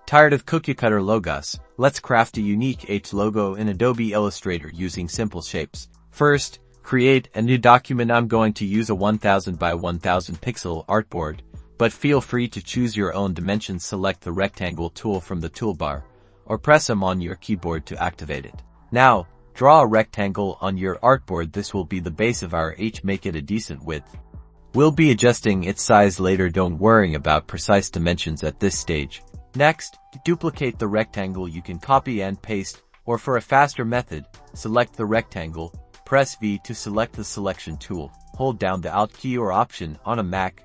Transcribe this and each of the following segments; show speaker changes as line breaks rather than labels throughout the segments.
Tired of cookie-cutter logos? Let's craft a unique H logo in Adobe Illustrator using simple shapes. First, create a new document. I'm going to use a 1000 by 1000 pixel artboard, but feel free to choose your own dimensions. Select the rectangle tool from the toolbar, or press M on your keyboard to activate it. Now, draw a rectangle on your artboard. This will be the base of our H. Make it a decent width. We'll be adjusting its size later. Don't worry about precise dimensions at this stage. Next, duplicate the rectangle. You can copy and paste, or for a faster method, select the rectangle, press V to select the selection tool, hold down the Alt key or Option on a Mac,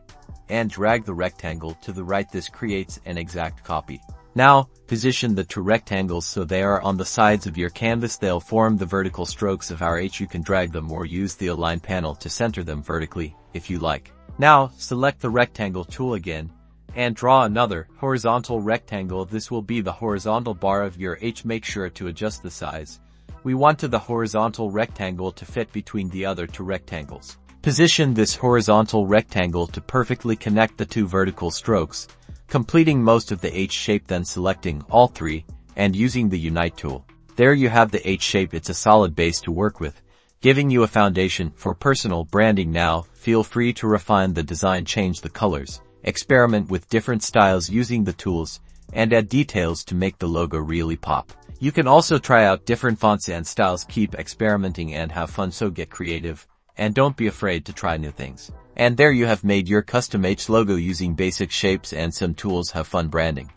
and drag the rectangle to the right. This creates an exact copy. Now, position the two rectangles so they are on the sides of your canvas. They'll form the vertical strokes of our H. You can drag them or use the Align panel to center them vertically, if you like. Now, select the rectangle tool again, and draw another horizontal rectangle. This will be the horizontal bar of your H. Make sure to adjust the size. We want the horizontal rectangle to fit between the other two rectangles. Position this horizontal rectangle to perfectly connect the two vertical strokes, completing most of the H shape. Then selecting all three and using the Unite tool. There you have the H shape. It's a solid base to work with, giving you a foundation for personal branding. Now, feel free to refine the design, change the colors, experiment with different styles using the tools, and add details to make the logo really pop. You can also try out different fonts and styles. Keep experimenting and have fun, so get creative, and don't be afraid to try new things. And there you have made your custom H logo using basic shapes and some tools. Have fun branding.